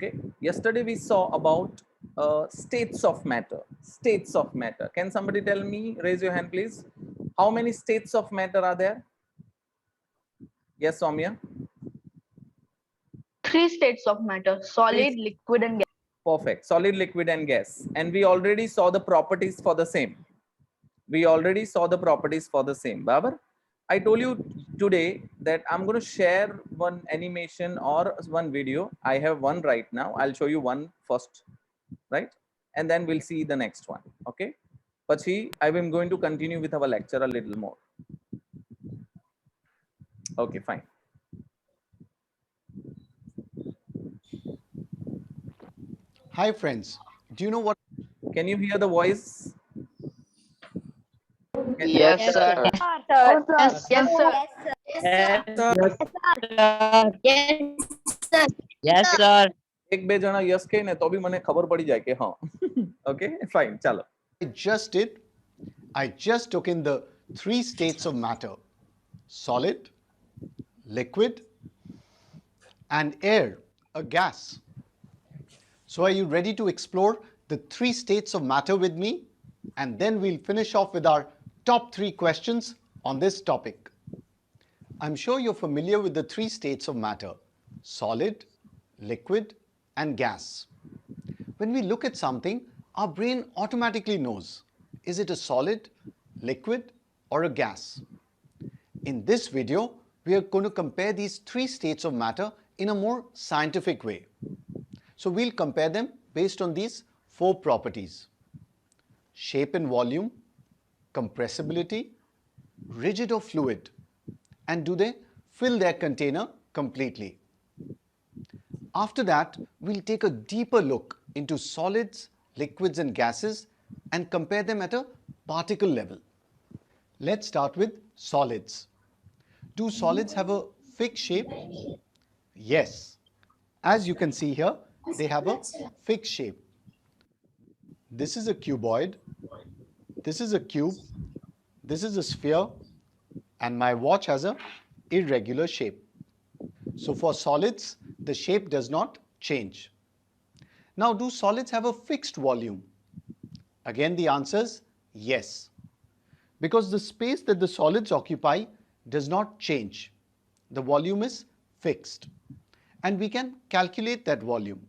Okay, yesterday we saw about states of matter. States of matter. Can somebody tell me, raise your hand please, how many states of matter are there? Yes, Soumya? Three states of matter: solid, liquid, and gas. Perfect. Solid, liquid, and gas. And we already saw the properties for the same. We already saw the properties for the same. Babar, I told you today that I'm going to share one animation or one video. I have one right now. I'll show you one first, right? And then we'll see the next one. Okay. Pachi, I am going to continue with our lecture a little more. Okay, fine. Hi friends, do you know what? Can you hear the voice? Yes, sir. Yes, Yes, sir. yes, sir. एक बे जना yes के ने तो भी मने खबर पड़ी जाए कि हाँ. Okay, fine. चलो. I just did? I just took in the three states of matter: solid, liquid, and air, a gas. So are you ready to explore the three states of matter with me? And then we'll finish off with our top 3 questions on this topic. I'm sure you're familiar with the three states of matter: solid, liquid, and gas. When we look at something, our brain automatically knows, is it a solid, liquid, or a gas? In this video, we are going to compare these three states of matter in a more scientific way. So we'll compare them based on these 4 properties: shape and volume, compressibility, rigid or fluid, and do they fill their container completely. After that, we'll take a deeper look into solids, liquids, and gases and compare them at a particle level. Let's start with solids. Do solids have a fixed shape? Yes. As you can see here, they have a fixed shape. This is a cuboid, this is a cube, this is a sphere, and my watch has a irregular shape. So for solids, the shape does not change. Now, do solids have a fixed volume? Again, the answer is yes, because the space that the solids occupy does not change. The volume is fixed, and we can calculate that volume.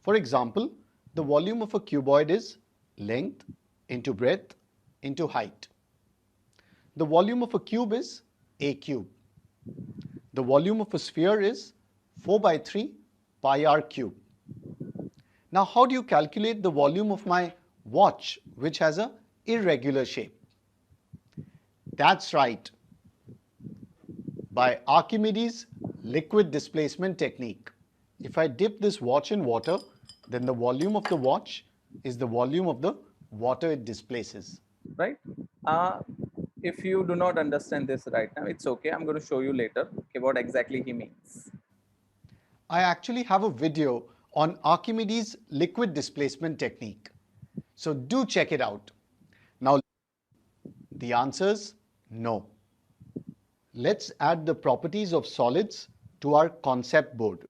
For example, the volume of a cuboid is length into breadth into height. The volume of a cube is a cube. The volume of a sphere is 4 by 3 pi r cube. Now, how do you calculate the volume of my watch, which has an irregular shape? That's right, by Archimedes' liquid displacement technique. If I dip this watch in water, then the volume of the watch is the volume of the water it displaces. Right? If you do not understand this right now, it's okay. I'm going to show you later what exactly he means. I actually have a video on Archimedes' liquid displacement technique. So do check it out. Now, the answer is no. Let's add the properties of solids to our concept board.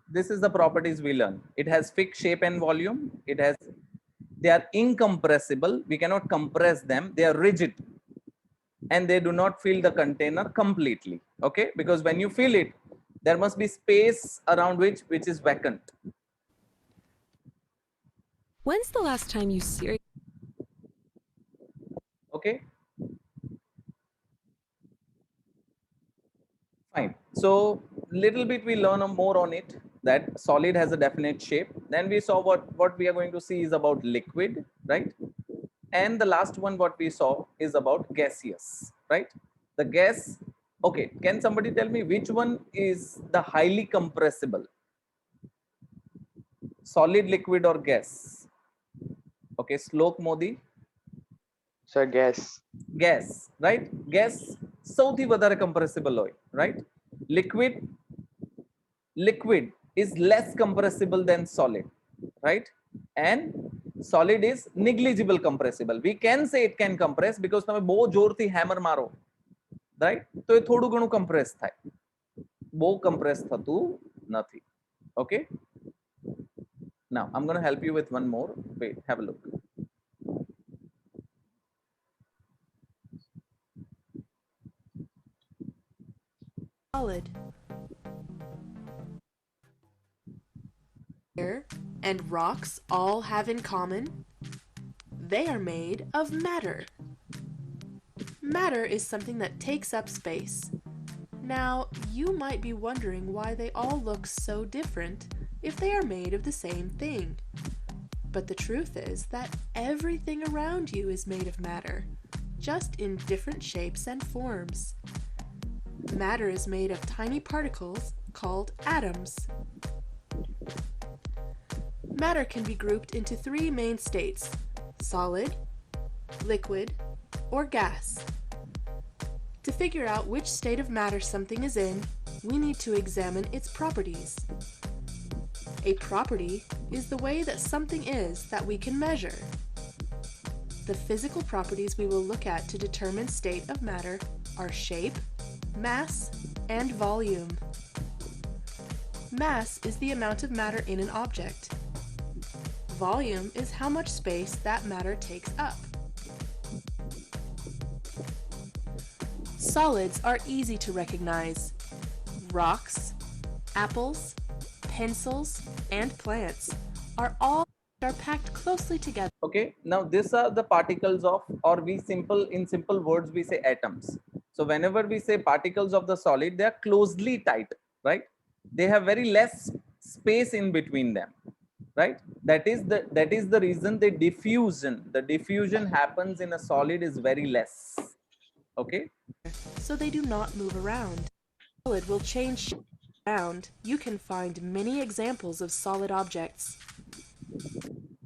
This is the properties we learn. It has fixed shape and volume. They are incompressible. We cannot compress them. They are rigid, and they do not fill the container completely. Okay, because when you fill it, there must be space around which is vacant. When's the last time you seriously? Okay. Fine. So little bit we learn more on it, that solid has a definite shape. Then we saw what we are going to see is about liquid, right? And the last one what we saw is about gaseous, right? The gas. Okay, can somebody tell me which one is the highly compressible? Solid, liquid, or gas? Okay, Slok Modi. Sir, gas. Gas, right? Gas સૌથી વધારે compressible હોય, right? Liquid is less compressible than solid, right? And solid is negligible compressible. We can say it can compress because તમે બહુ જોરથી hammer મારો, right? તો એ થોડું ઘણું compress થાય, બહુ compress થતું નથી. Okay. Now I'm going to help you with one more. Wait, have a look. Solid. Air and rocks all have in common? They are made of matter. Matter is something that takes up space. Now, you might be wondering why they all look so different if they are made of the same thing. But the truth is that everything around you is made of matter, just in different shapes and forms. Matter is made of tiny particles called atoms. Matter can be grouped into three main states: solid, liquid, or gas. To figure out which state of matter something is in, we need to examine its properties. A property is the way that something is that we can measure. The physical properties we will look at to determine state of matter are shape, mass, and volume. Mass is the amount of matter in an object. Volume is how much space that matter takes up. Solids are easy to recognize. Rocks, apples, pencils, and plants are packed closely together. Okay, now these are the particles of, or in simple words we say atoms. So whenever we say particles of the solid, they are closely tight, right? They have very less space in between them, right? That is the reason the diffusion happens in a solid is very less. Okay, So they do not move around. Solid will change shape around. You can find many examples of solid objects.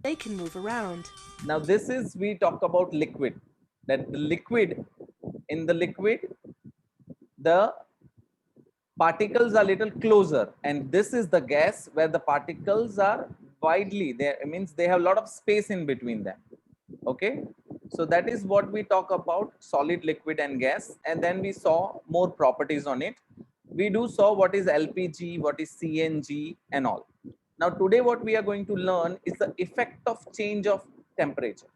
They can move around. now this is, we talk about liquid, that the liquid, in the liquid the particles are little closer, and this is the gas where the particles are widely there, means they have a lot of space in between them. Okay, so that is what we talk about solid, liquid, and gas. And then we saw more properties on it. We do saw what is LPG, what is CNG, and all. Now today what we are going to learn is the effect of change of temperature.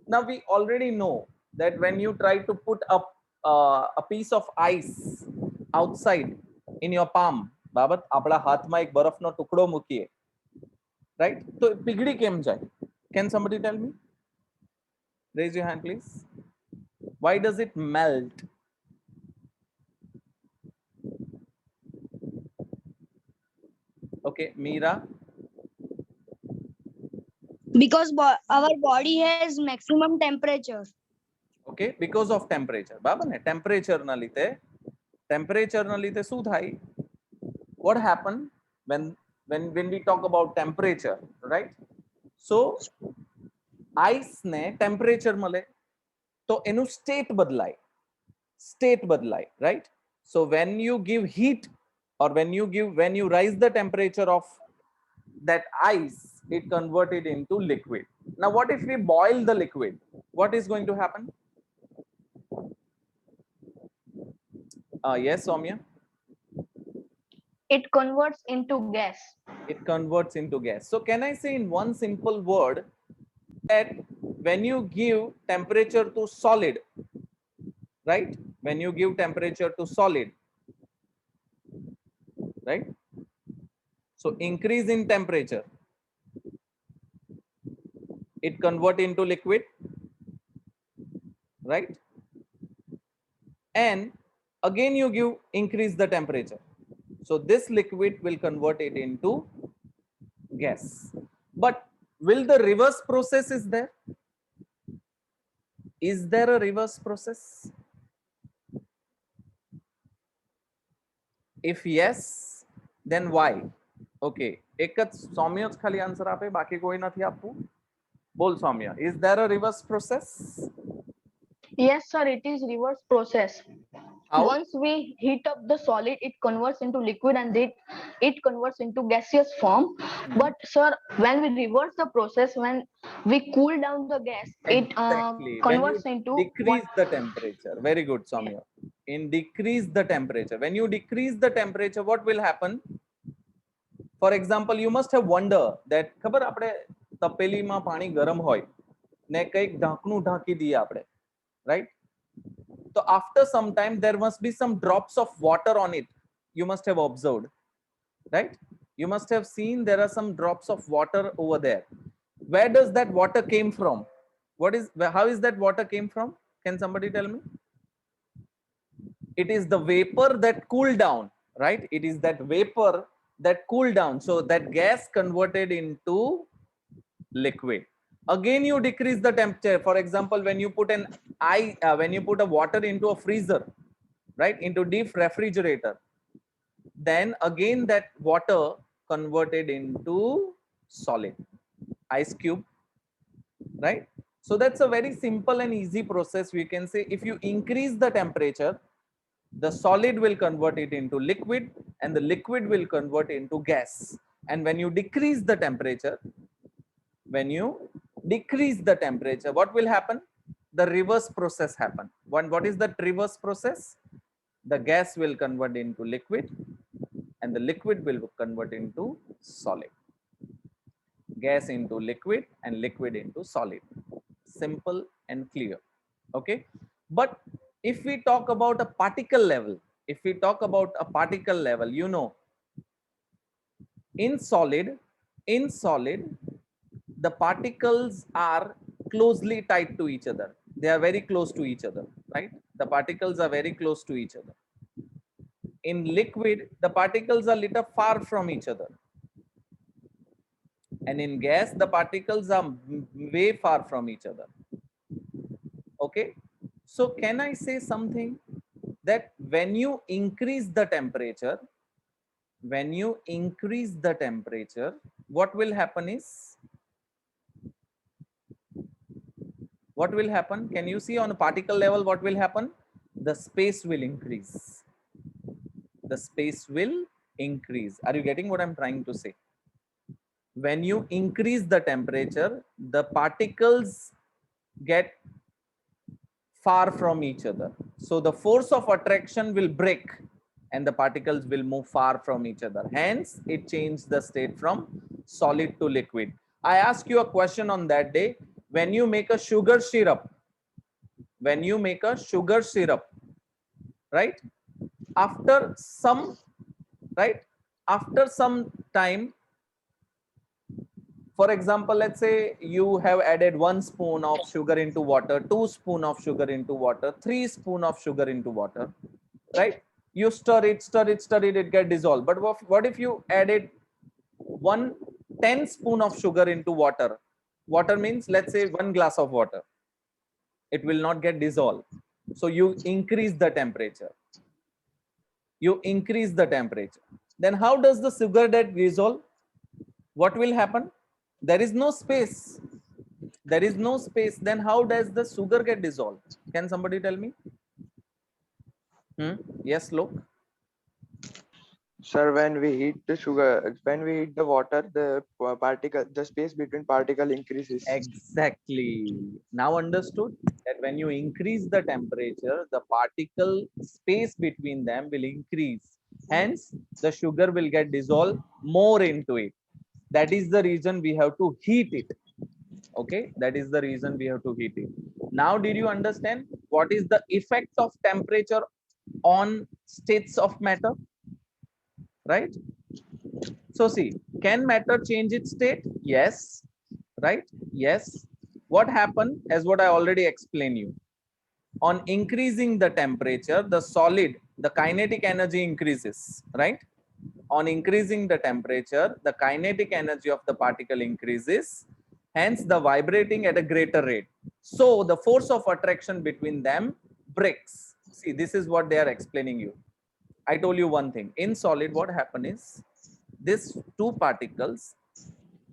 Now we already know that when you try to put up a piece of ice outside in your palm, બાબત આપણા હાથમાં એક બરફનો ટુકડો મૂકીએ, right? તો પીગળી કેમ જાય? Can somebody tell me? Raise your hand, please. Why does it melt? Okay, Meera. Because our body has maximum temperature. Okay, because of temperature. બરાબર ને? Temperature ના લીધે શું થાય? What happened when we talk about temperature, right? So ice ne temperature મળે તો એનું state બદલાય, right? So when you give heat, or when you rise the temperature of that ice, it converted into liquid. Now what if we boil the liquid? What is going to happen? Yes, Soumya. It converts into gas. It converts into gas. So can I say in one simple word that when you give temperature to solid, right? When you give temperature to solid, right? So increase in temperature, it convert into liquid, right? And again you give increase the temperature, so this liquid will convert it into gas. But will the reverse process is there? Is there a reverse process? If yes, then why? Okay, એક જ સૌમ્ય જ ખાલી answer આપે, બાકી કોઈ નથી આપવું. બોલ સૌમ્ય, is there a reverse process? Yes, sir, it is reverse process. How? Once we heat up the solid, it converts into liquid, and it converts into gaseous form. But sir, when we reverse the process, when we cool down the gas, Exactly. it converts when you into decrease the temperature. Very good, Soumya. In decrease the temperature, when you decrease the temperature, what will happen? For example, you must have wonder that ખબર આપણે તપેલીમાં પાણી ગરમ હોય ને કંઈક ઢાંકણું ઢાંકી દઈએ આપણે, right? So after some time there must be some drops of water on it. You must have observed, right? You must have seen there are some drops of water over there. Where does that water came from? How is that water came from? Can somebody tell me? It is the vapor that cooled down, right? It is that vapor that cooled down. So that gas converted into liquid. Again, you decrease the temperature. For example, when you put when you put a water into a freezer, right, into deep refrigerator, then again that water converted into solid, ice cube, right? So that's a very simple and easy process. We can say if you increase the temperature, the solid will convert it into liquid and the liquid will convert into gas. And when you decrease the temperature, what will happen? The reverse process happen. What is that reverse process? The gas will convert into liquid and the liquid will convert into solid. Gas into liquid and liquid into solid. Simple and clear. Okay. But if we talk about a particle level, you know, in solid, the particles are closely tied to each other. They are very close to each other, right? The particles are very close to each other. In liquid, the particles are little far from each other. And in gas, the particles are way far from each other. Okay. So can I say something that when you increase the temperature, what will happen is, can you see on a particle level what will happen? The space will increase. Are you getting what I'm trying to say? When you increase the temperature, the particles get far from each other. So the force of attraction will break and the particles will move far from each other. Hence, it changed the state from solid to liquid. I ask you a question on that day. When you make a sugar syrup, right? After some time, for example, let's say you have added 1 spoon of sugar into water, 2 spoon of sugar into water, 3 spoon of sugar into water, right? You stir it, it get dissolved. But what if you added 10 spoon of sugar into water? Water means, let's say 1 glass of water. It will not get dissolved. So you increase the temperature. Then how does the sugar get dissolved? What will happen? There is no space. Then how does the sugar get dissolved? Can somebody tell me? Yes, Lok. Sir, when we heat the water, the space between particle increases. Exactly. Now understood that when you increase the temperature, the particle space between them will increase. Hence, the sugar will get dissolved more into it. That is the reason we have to heat it. Okay, that is the reason we have to heat it. Now, did you understand what is the effect of temperature on states of matter? Right? So see, can matter change its state? Yes. Right? Yes. What happened, as what I already explained you, on increasing the temperature, the solid, the kinetic energy increases, right? On increasing the temperature, the kinetic energy of the particle increases, hence the vibrating at a greater rate. So the force of attraction between them breaks. See, this is what they are explaining you. I told you one thing. In solid, what happens is, these two particles,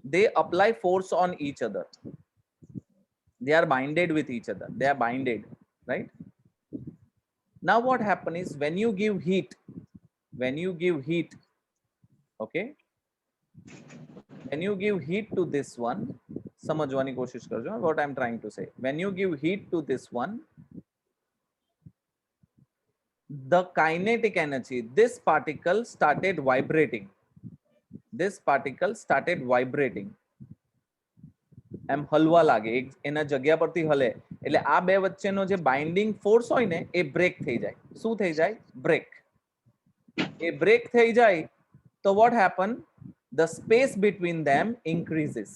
they apply force on each other. They are binded with each other. They are binded, right? Now what happens is, when you give heat, okay, when you give heat to this one, समझवानी कोशिश करजो what I'm trying to say. When you give heat to this one, the kinetic energy, this particle started vibrating. this particle started vibrating. એમ હલવા લાગે, એક એના જગ્યા પરથી હલે એટલે આ બે વચ્ચેનો જે બાઇન્ડિંગ ફોર્સ હોય ને એ બ્રેક થઈ જાય. શું થઈ જાય? બ્રેક. એ બ્રેક થઈ જાય તો what happen? The space between them increases.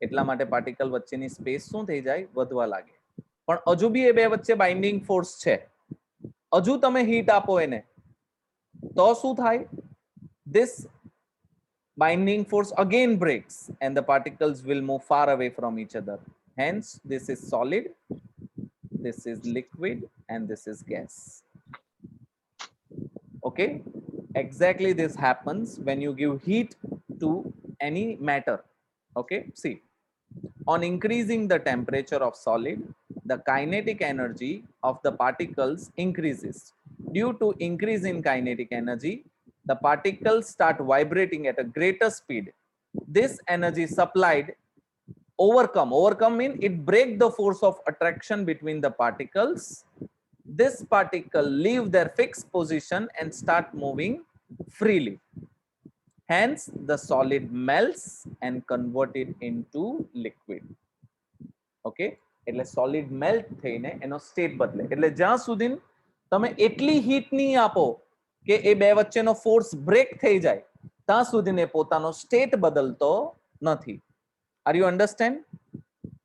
એટલા માટે પાર્ટિકલ વચ્ચેની સ્પેસ શું થઈ જાય? વધવા લાગે. પણ હજુ બી એ બે વચ્ચે બાઇન્ડિંગ ફોર્સ છે. હજુ તમે હીટ આપો એને તો શું થાય? This binding force again breaks and the particles will move far away from each other. Hence, this is solid, this is liquid, and this is gas. Okay, exactly this happens when you give heat to any matter. Okay, see, on increasing the temperature of solid, the kinetic energy of the particles increases. Due to increase in kinetic energy, the particles start vibrating at a greater speed. This energy supplied overcome mean it break the force of attraction between the particles. This particle leave their fixed position and start moving freely. Hence, the solid melts and converted into liquid. Okay, એટલે solid melt થઈને એનો state બદલે. એટલે જ્યાં સુધી તમે એટલી heat નહીં આપો કે એ બે વચ્ચેનો ફોર્સ બ્રેક થઈ જાય ત્યાં સુધીને પોતાનો સ્ટેટ બદલતો નથી. Are you understand?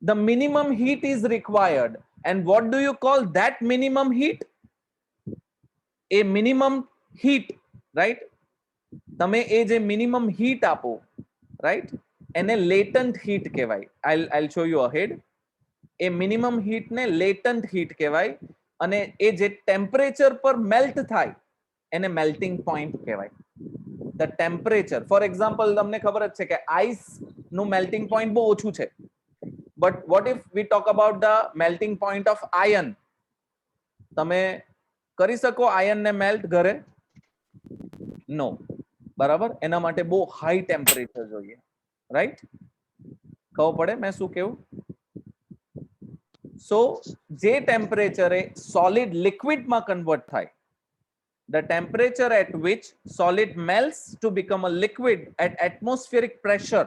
The minimum heat is required. And what do you call that minimum heat? A minimum heat, right? તમે એ જે મિનિમમ હીટ આપો, રાઈટ, એને લેટન્ટ હીટ કહેવાય. I'll show you ahead. A minimum heat ને latent heat કહેવાય અને એ જે temperature પર મેલ્ટ થાય એને મેલ્ટિંગ પોઈન્ટ કહેવાય. ધ ટેમ્પરેચર, ફોર એક્ઝામ્પલ, તમને ખબર જ છે કે આઈસ નું મેલ્ટિંગ પોઈન્ટ બહુ ઓછું છે. But what if we talk about the melting point of iron? તમે કરી શકો આયન ને મેલ્ટ ઘરે? નો. બરાબર, એના માટે બહુ હાઈ ટેમ્પરેચર જોઈએ, રાઈટ? ખબર પડે મેં શું કેવું? સો જે ટેમ્પરેચરે સોલિડ લિક્વિડમાં કન્વર્ટ થાય, the temperature at which solid melts to become a liquid at atmospheric pressure,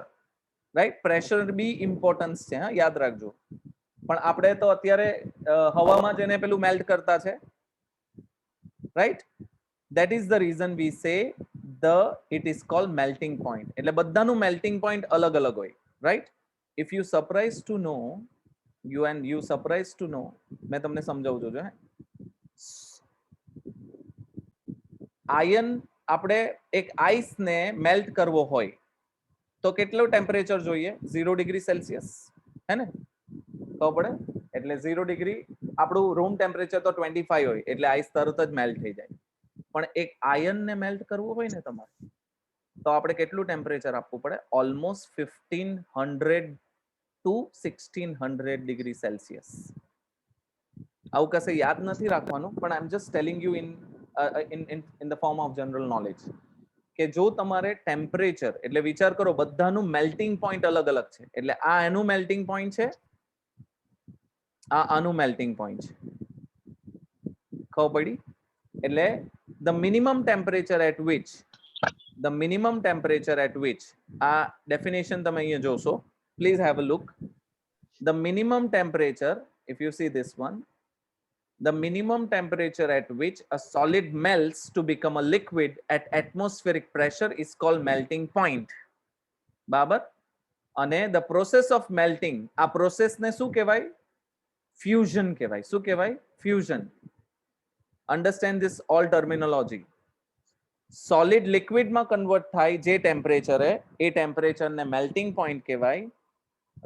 right? Pressure B importance છે, હા, યાદ રાખજો. પણ આપણે તો અત્યારે હવામાં જેને પેલું મેલ્ટ કરતા છે, right? That is the reason we say it is called melting point. એટલે બધાનું melting point અલગ અલગ હોય, right? If you surprised to know, you surprised to know, मैं તમને સમજાવું છું. આયન આપણે એક આઈસ ને મેલ્ટ કરવો હોય તો કેટલો ટેમ્પરેચર જોઈએ? 0 ડિગ્રી સેલ્સિયસ, હે ને? ખબર પડે? એટલે 0 ડિગ્રી આપણું રૂમ ટેમ્પરેચર તો 25 હોય એટલે આઈસ તરત જ મેલ્ટ થઈ જાય. પણ એક આયન ને મેલ્ટ કરવું હોય ને તમારે તો આપણે કેટલું ટેમ્પરેચર આપવું પડે? Almost 1500 to 1600 degree Celsius. આવું કશે યાદ નથી રાખવાનું, પણ I am just telling you in the form of general knowledge કે જો તમારે ટેમ્પરેચર, એટલે વિચાર કરો બધાનું મેલ્ટિંગ પોઈન્ટ અલગ અલગ છે. એટલે આ એનું મેલ્ટિંગ પોઈન્ટ છે, આ આનું મેલ્ટિંગ પોઈન્ટ છે. ખબર પડી? એટલે the minimum temperature at which આ ડેફિનેશન તમે અહીંયા જોશો, please have a look. The minimum temperature, if you see this one, the minimum temperature at which a solid melts to become a liquid at atmospheric pressure is called melting point. બરાબર? અને the process of melting, આ process ને શું કહેવાય? Fusion કહેવાય. શું કહેવાય? Fusion. Understand this all terminology. Solid લિક્વિડમાં કન્વર્ટ થાય જે ટેમ્પરેચરે, એ ટેમ્પરેચરને મેલ્ટિંગ પોઈન્ટ કહેવાય,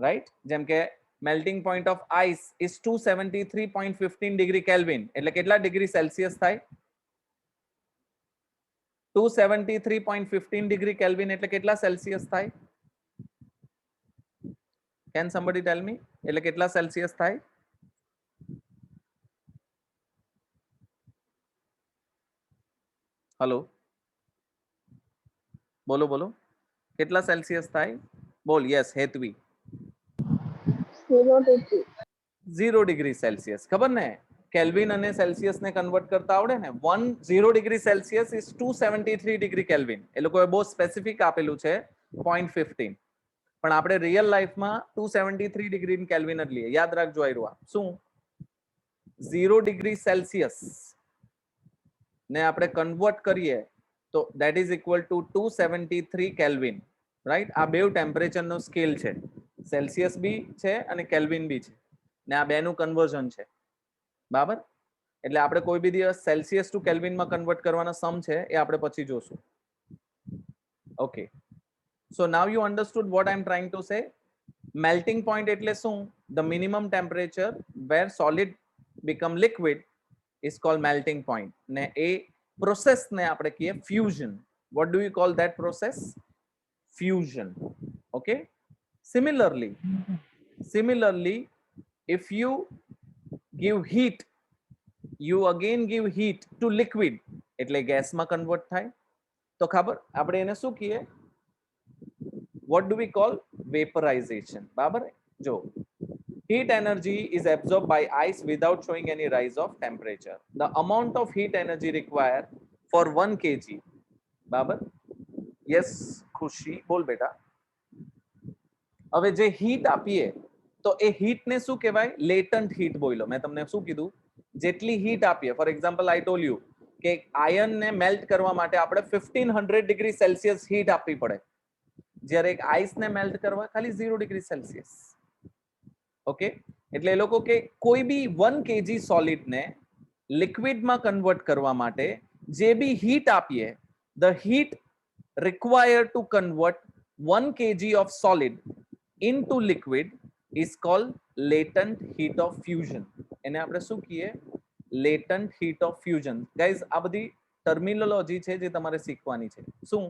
રાઈટ? જેમ કે melting point of ice is 273.15 degree Kelvin. એટલે કેટલા ડિગ્રી સેલ્સિયસ થાય? 273.15 degree Kelvin એટલે કેટલા સેલ્સિયસ થાય? Can somebody tell me? એટલે કેટલા સેલ્સિયસ થાય? હેલો, બોલો બોલો, કેટલા સેલ્સિયસ થાય? બોલ. યસ, હેતવી. 0 degree Celsius. ખબર ને? કેલ્વિન અને સેલ્સિયસ ને કન્વર્ટ કરતા આવડે ને 10 degree Celsius is 273 degree kelvin. એ લોકોએ બહુ સ્પેસિફિક આપેલું છે 0.15, પણ આપણે રિયલ લાઈફમાં 273 ડિગ્રી કેલ્વિન જ લઈએ. યાદ રાખજો આયરું આ શું 0 ડિગ્રી સેલ્સિયસ ને આપણે કન્વર્ટ કરીએ તો that is equal to 273 kelvin, right. આ બે ટેમ્પરેચર નો સ્કેલ છે, સેલ્સિયસ બી છે અને કેલ્વિન બી છે, ને આ બેનું કન્વર્ઝન છે, બરાબર. એટલે આપણે કોઈ બી દિવસ સેલ્સિયસ ટુ કેલ્વિન માં કન્વર્ટ કરવાના સમ છે એ આપણે પછી જોશું. Okay, so now you understood what I am trying to say. Melting point એટલે શું? The minimum temperature where solid become liquid is called melting point. ને એ પ્રોસેસ ને આપણે કહીએ fusion. what do you call that process? Fusion. Okay, similarly if you give heat, you again give heat to liquid, એટલે ગેસમાં convert થાય. તો ખબર આપણે એને શું કહીએ? what do we call? Vaporization. બરાબર. જો heat energy is absorbed by ice without showing any rise of temperature. The amount of heat energy required for 1 kg. બરાબર. yes ખુશી બોલ બેટા. હવે જે હીટ આપીએ તો એ હીટ ને શું કહેવાય? લેટન્ટ હીટ બોલ્યો. મેં તમને શું કીધું? જેટલી હીટ આપીએ, for example I told you કે આયર્ન ને મેલ્ટ કરવા માટે આપણે 1500 ડિગ્રી સેલ્સિયસ હીટ આપવી પડે, જ્યારે એક આઈસ ને મેલ્ટ કરવા ખાલી 0 ડિગ્રી સેલ્સિયસ. ઓકે, એટલે એ લોકો કે કોઈ બી 1 kg સોલિડ ને લિક્વિડમાં કન્વર્ટ કરવા માટે જે બી હીટ આપીએ, the heat required to convert 1 kg of solid into liquid is called latent heat of fusion. એને આપણે શું કહીએ? latent heat of fusion. guys, આ બધી ટર્મિનોલોજી છે જે તમારે શીખવાની છે. શું?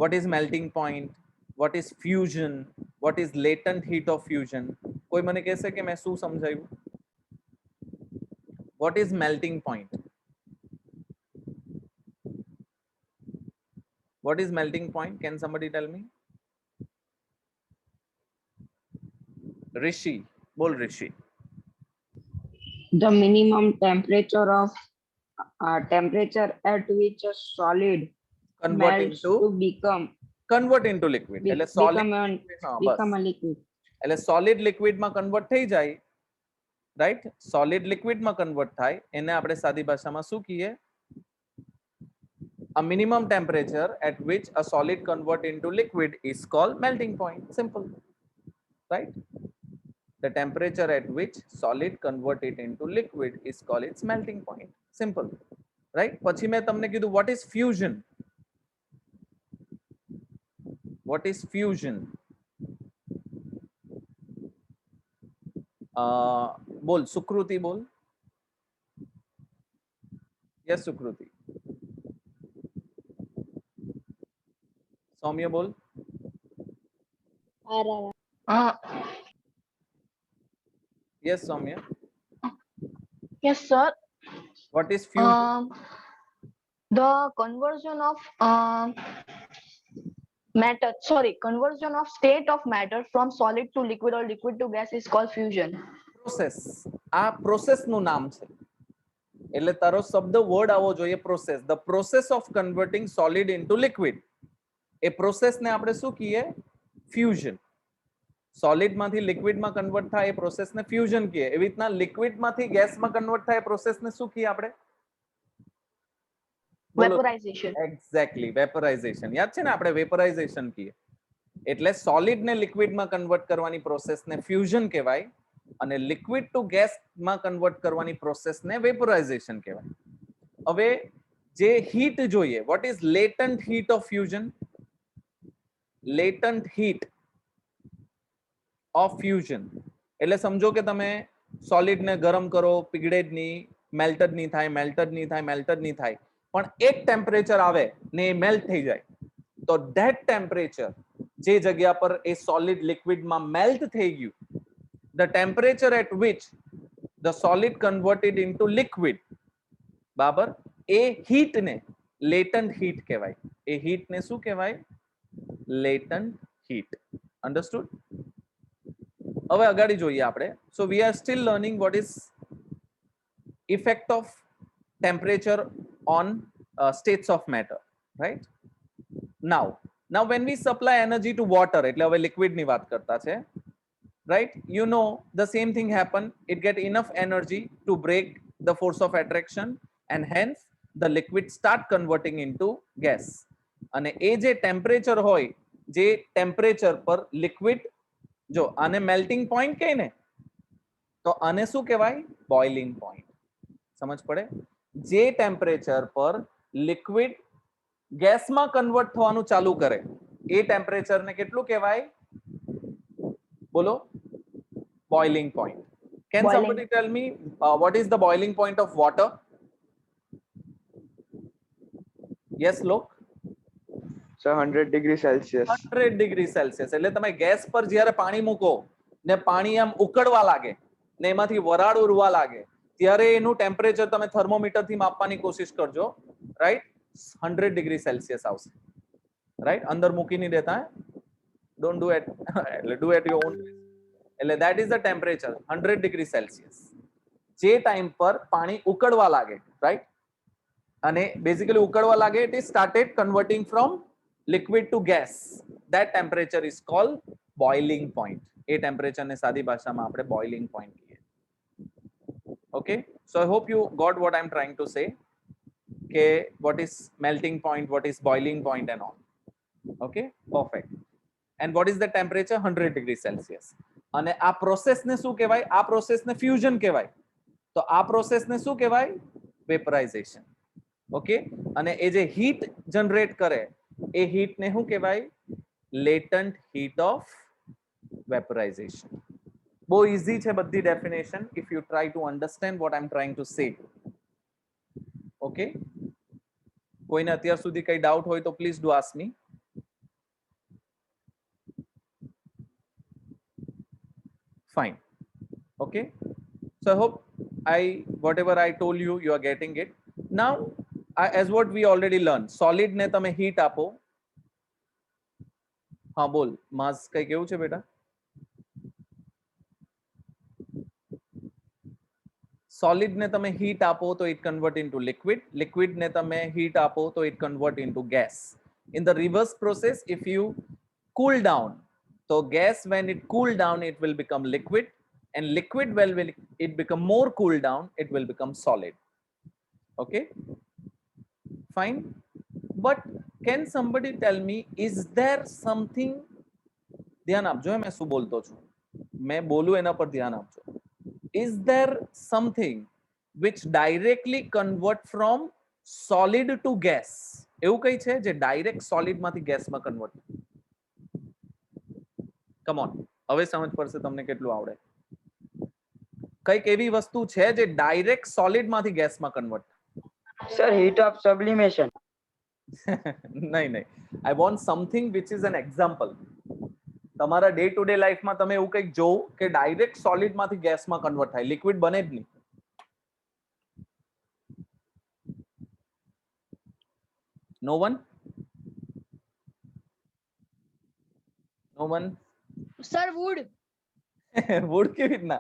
what is melting point, what is fusion, what is latent heat of fusion? કોઈ મને કહેશે કે મેં શું સમજાવ્યું? what is melting point? what is melting point? Can somebody tell me? Rishi, bol Rishi. The minimum temperature at which a solid Convert melts into to become liquid. એટલે solid become a liquid. એટલે solid liquid માં convert થઈ જાય, right. solid liquid માં convert થાય એને આપણે સાદી ભાષામાં શું કહીએ? A minimum temperature at which a solid convert into liquid is called melting point. Simple, right? The temperature at which solid convert it into liquid is called its melting point. Simple, right? પછી મેં તમને કીધું what is fusion? what is fusion? બોલ સુકૃતિ બોલ. yes સુકૃતિ. સૌમ્ય બોલ. yes Saumya. Yes, sir. what is fusion? The conversion of conversion of state of matter from solid to liquid or liquid to gas is called fusion. Process. આ process નું નામ છે, એટલે તારો શબ્દ વર્ડ આવો જોઈએ process. The process of converting solid into liquid, A process ને આપણે શું કહીએ? ફ્યુઝન. સોલિડ માંથી લિક્વિડ માં કન્વર્ટ થાય એ પ્રોસેસ ને ફ્યુઝન કહીએ. એવી રીતના લિક્વિડ માંથી ગેસ માં કન્વર્ટ થાય એ પ્રોસેસ ને શું કહીએ આપણે? Vaporization. એક્ઝેક્ટલી, વેપરાઇઝેશન. યાદ છે ને, આપણે વેપરાઇઝેશન કહીએ. એટલે સોલિડ ને લિક્વિડ માં કન્વર્ટ કરવાની પ્રોસેસ ને ફ્યુઝન કહેવાય, અને લિક્વિડ ટુ ગેસ માં કન્વર્ટ કરવાની પ્રોસેસ ને વેપરાઇઝેશન કહેવાય. હવે જે હીટ જોઈએ, what is latent heat of fusion? latent heat of fusion એટલે સમજો કે તમે સોલિડ ને ગરમ કરો, પીગળે જ નહીં, મેલ્ટેડ નહીં થાય, મેલ્ટેડ નહીં થાય, મેલ્ટેડ નહીં થાય, પણ એક ટેમ્પરેચર આવે ને એ મેલ્ટ થઈ જાય, તો ધેટ ટેમ્પરેચર જે જગ્યા પર એ સોલિડ લિક્વિડમાં મેલ્ટ થઈ ગયું, the temperature at which the solid converted into liquid, બરાબર, એ હીટ ને લેટન્ટ હીટ કહેવાય. એ હીટ ને શું કહેવાય? Latent heat. અન્ડરસ્ટુડ? હવે અગાડી જોઈએ આપણે. So we are still learning what is effect of temperature on states of matter, right? Now when we supply energy to water, એટલે હવે liquid ની વાત કરતા છે, right? You know the same thing happen. It get enough energy to break the force of attraction, and hence the liquid start converting into gas. અને એ જે temperature હોય, જે ટેમ્પરેચર પર લિક્વિડ, જો આને મેલ્ટિંગ પોઈન્ટ કહે ને, તો આને શું કહેવાય? Boiling point. સમજ પડે? જે ટેમ્પરેચર પર લિક્વિડ ગેસમાં કન્વર્ટ થવાનું ચાલુ કરે, એ ટેમ્પરેચરને કેટલું કહેવાય? બોલો. Boiling point. Can Boiling. somebody tell me what is the boiling point of water? Yes, look. So 100 degrees Celsius. 100 degrees Celsius. એટલે તમે ગેસ પર જ્યારે પાણી મૂકો ને પાણી આમ ઉકળવા લાગે ને એમાંથી વરાળ ઉરવા લાગે, ત્યારે એનું ટેમ્પરેચર તમે થર્મોમીટરથી માપવાની કોશિશ કરજો, રાઈટ? 100 ડિગ્રી સેલ્સિયસ આવશે, રાઈટ? અંદર મૂકી નહીં દેતા, ડોન્ટ ડુ એટ, એટલે ડુ એટ યોર ઓન. એટલે that is the temperature 100 degree Celsius. જે ટાઈમ પર પાણી ઉકળવા લાગે, રાઈટ? અને બેઝિકલી ઉકળવા લાગે, it is started converting from liquid to gas. That temperature is called boiling point. એ ટેમ્પરેચરને સાદી ભાષામાં આપણે boiling point કહીએ. Okay, so I hope you got what I'm trying to say, કે what is melting point, what is boiling point and all. Okay, perfect. And what is the temperature? 100 degrees Celsius. અને આ પ્રોસેસને શું કહેવાય? આ પ્રોસેસને fusion કહેવાય. તો આ પ્રોસેસને શું કહેવાય? વેપરાઇઝેશન. ઓકે, અને એ જે હીટ જનરેટ કરે, એ હીટને શું કહેવાય? Latent heat of vaporisation. બહુ ઈઝી છે બધી definition, if you try to understand what I am trying to say. Okay, કોઈને અત્યાર સુધી કઈ ડાઉટ હોય તો please do ask me. Fine. Okay, so I hope whatever I told you, you are getting it now. As what we already learned, solid ને તમે heat આપો. હા બોલ માસ, કઈ કેવું છે બેટા? solid ને તમે heat આપો તો it convert into liquid. Liquid ને તમે heat આપો તો it convert into gas. In the reverse process, if you cool down, so gas, when it cool down, it will become liquid, and liquid, well, will it become more cool down, it will become solid. Okay, fine. But can somebody tell me, is there something, ધ્યાન આપજો, મેં શું બોલતો છું, મેં બોલું એના પર ધ્યાન આપજો. Is there something which directly convert from solid to gas? એવું કઈ છે જે ડાયરેક્ટ સોલિડ માંથી ગેસમાં કન્વર્ટ? કમ ઓન, હવે સમજ પડશે તમને કેટલું આવડે. કઈક એવી વસ્તુ છે જે ડાયરેક્ટ સોલિડ માંથી ગેસમાં convert? Sir, heat of sublimation. નહીં, I want something which is an example. તમારા ડે ટુ ડે લાઈફમાં તમે એવું કંઈક જોવો કે ડાયરેક્ટ સોલિડ માંથી ગેસમાં કન્વર્ટ થાય, લિક્વિડ બને જ નહીં. નો વન? નો વન? Sir, wood. વુડ કેવી રીતના?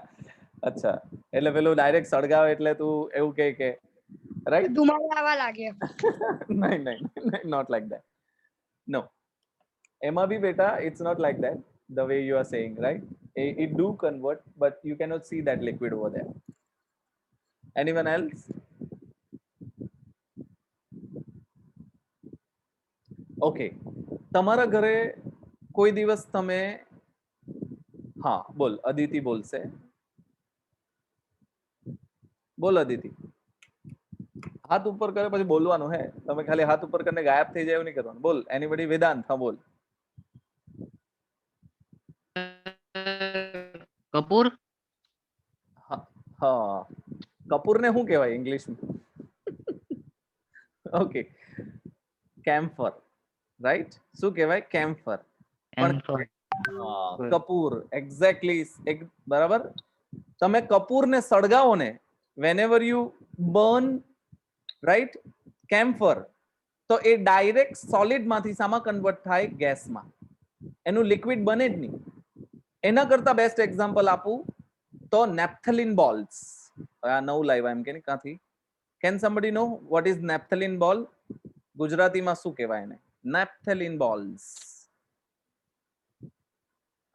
અચ્છા, એટલે પેલું ડાયરેક્ટ સળગાવે એટલે તું એવું કહે કે, રાઈટ? ધુમાડો આવવા લાગે. નહીં, not like that. No, એમાં બી બેટા it's not like that, the way you are saying, right? It do convert, but you cannot see that liquid over there. Anyone else? Okay, તમારા ઘરે કોઈ દિવસ તમે, હા બોલ, અદિતિ બોલશે. બોલ અદિતિ. હાથ ઉપર કરે પછી બોલવાનું હે, તમે ખાલી હાથ ઉપર કરીને ગાયબ થઈ જાય એવું નહીં કરવાનું. બોલ. એનીબડી? વેદાંત, હા બોલ. કપૂર. હા, કપૂરને શું કહેવાય ઇંગ્લિશમાં? Okay, chamfer, right? શું કહેવાય? કેમ્ફર. કપૂર, એક્ઝેક્ટલી, બરાબર. તમે કપૂરને સળગાવો ને, whenever you burn, right, camphor, તો એ ડાયરેક્ટ સોલિડ માંથી સામા કન્વર્ટ થાય ગેસમાં, એનું લિક્વિડ બને જ નહીં. એના કરતા બેસ્ટ એક્ઝામ્પલ આપું તો નેપ્થલિન બોલ્સ. આ નવું લાવ્યા એમ કે ને ક્યાંથી? Can somebody know what is naphthalene ball? ગુજરાતીમાં શું કહેવાય એને? naphthalene balls.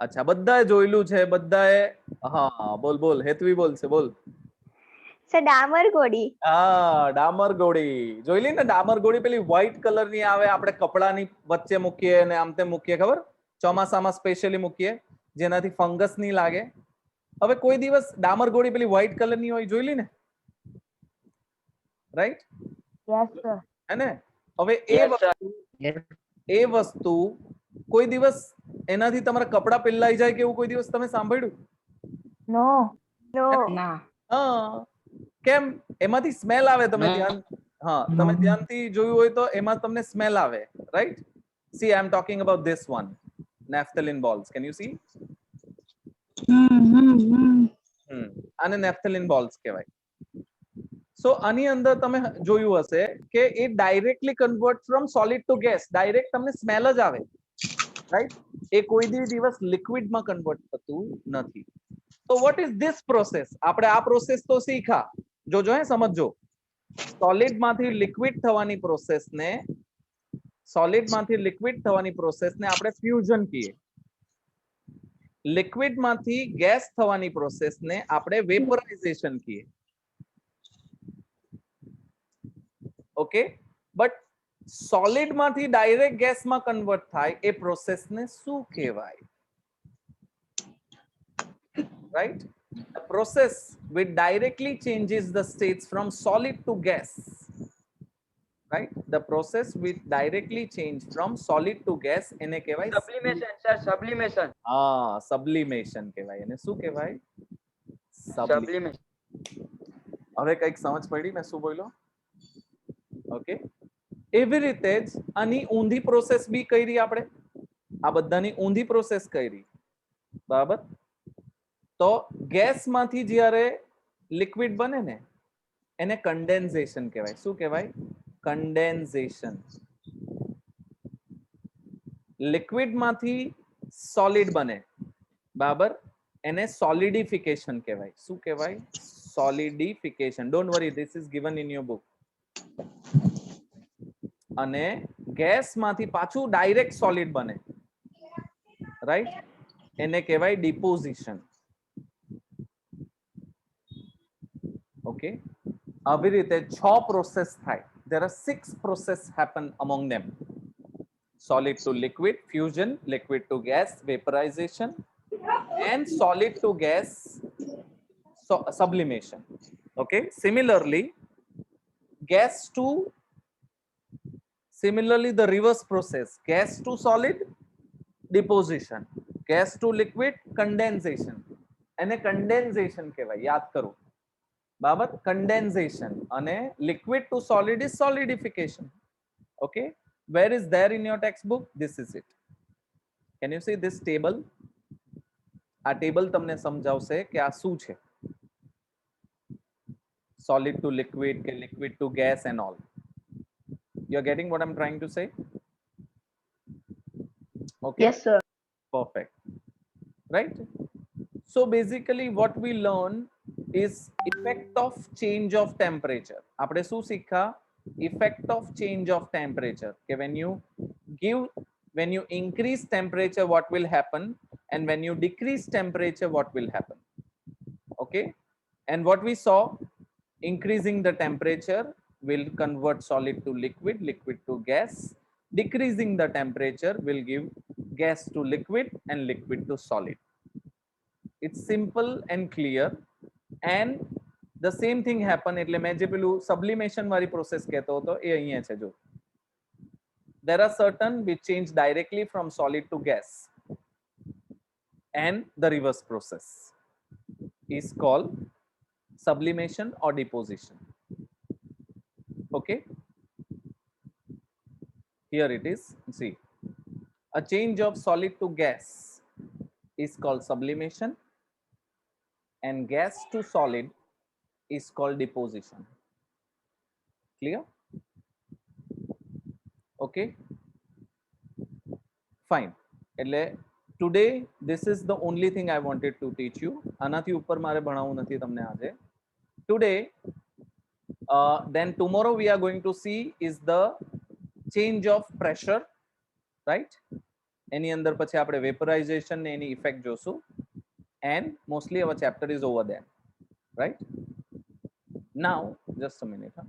અચ્છા, બધાએ જોયેલું છે, બધાએ. હા, બોલ બોલ, હેતવી બોલ છે, બોલ. સર ડામર ગોળી. હા, ડામર ગોળી જોઈલી ને? ડામર ગોળી પેલી વ્હાઈટ કલર ની આવે, આપણે કપડાની વચ્ચે મૂકીએ અને આમ તેમ મૂકીએ, ખબર? ચોમાસામાં સ્પેશિયલી મૂકીએ જેનાથી ફંગસ નહીં લાગે. હવે કોઈ દિવસ ડામર ગોળી પેલી વ્હાઈટ કલર ની હોય જોઈલી ને? રાઈટ? Yes sir. હે ને? હવે Yes, sir. એ વસ્તુ કોઈ દિવસ એનાથી તમારા કપડા પેલાઈ જાય કે એવું કોઈ દિવસ તમે સાંભળ્યું? નો. નો. ના. હા, કેમ? એમાંથી સ્મેલ આવે. તમે ધ્યાન, હા, તમે ધ્યાનથી જોયું હોય તો એમાં તમને સ્મેલ આવે, right? C, I am talking about this one, naphthalene balls. Can you C? આને naphthalene balls કહેવાય. સો આની અંદર તમે જોયું હશે કે એ directly convert from solid to gas. Direct તમને સ્મેલ જ આવે, રાઈટ? એ કોઈ દિવસ લિક્વિડમાં કન્વર્ટ થતું નથી. તો વોટ ઇઝ ધીસ પ્રોસેસ? આપણે આ પ્રોસેસ તો શીખા. જોજો, હે, સમજજો. સોલિડ માંથી લિક્વિડ થવાની પ્રોસેસને આપણે ફ્યુઝન કહીએ. લિક્વિડ માંથી ગેસ થવાની પ્રોસેસને આપણે વેપરાઇઝેશન કહીએ. ઓકે, બટ સોલિડ માંથી ડાયરેક્ટ ગેસમાં કન્વર્ટ થાય એ પ્રોસેસને શું કહેવાય? Right? The process which directly changes the states from solid to gas. Right? The process which directly change from solid to gas એને કહેવાય Sublimation, sir. Sublimation. sublimation કહેવાય. એને શું કહેવાય? Sublimation. હવે કઈક સમજ પડી મેં શું બોલ્યો? ઓકે, એવી રીતે જ આની ઊંધી પ્રોસેસ બી કરી આપણે. આ બધાની ઊંધી પ્રોસેસ કરી, બરાબર? તો ગેસ માંથી જ્યારે લિક્વિડ બને ને એને કન્ડેન્સેશન કહેવાય. શું કહેવાય? કન્ડેન્સેશન. લિક્વિડ માંથી સોલિડ બને, બરાબર? એને સોલિડિફિકેશન કહેવાય. શું કહેવાય? Solidification. Don't worry, this is given in your book. અને ગેસ માંથી પાછું ડાયરેક્ટ સોલિડ બને, રાઈટ? એને કહેવાય ડિપોઝિશન. ઓકે, આવી રીતે 6 પ્રોસેસ થાય. There are 6 process happen among them: solid to liquid, fusion, liquid to gas, vaporization, and solid to gas sublimation. Okay, similarly the reverse process: gas to solid, deposition; gas to liquid, condensation. એને condensation કહેવાય, યાદ કરો, બરાબર? condensation. અને liquid to solid is solidification. Okay, where is there in your textbook? This is it. Can you see this table? આ table તમને સમજાવશે કે આ શું છે. solid to liquid કે liquid to gas and all. You are getting what I'm trying to say? Okay. Yes, sir. Perfect. Right? So basically what we learn is effect of change of temperature. આપણે શું શીખા? Effect of change of temperature. કે when you increase temperature, what will happen? And when you decrease temperature, what will happen? Okay. And what we saw, increasing the temperature will convert solid to liquid, liquid to gas. Decreasing the temperature will give gas to liquid and liquid to solid. It's simple and clear. And the same thing happen. એટલે મેં જે પેલું sublimation વાળી process કહેતો હતો એ અહીંયા છે. જો, there are certain which change directly from solid to gas, and the reverse process is called sublimation or deposition. Okay, here it is. See, a change of solid to gas is called sublimation, and gas to solid is called deposition. Clear? Okay, fine. એટલે today this is the only thing I wanted to teach you. આનાથી ઉપર મારે ભણાવવું નથી તમને આજે. today then tomorrow we are going to see is the change of pressure, right? એની અંદર પછી આપણે વેપરાઇઝેશન ને એની ઇફેક્ટ જોશું, and mostly our chapter is over there, right? Now just a minute, huh?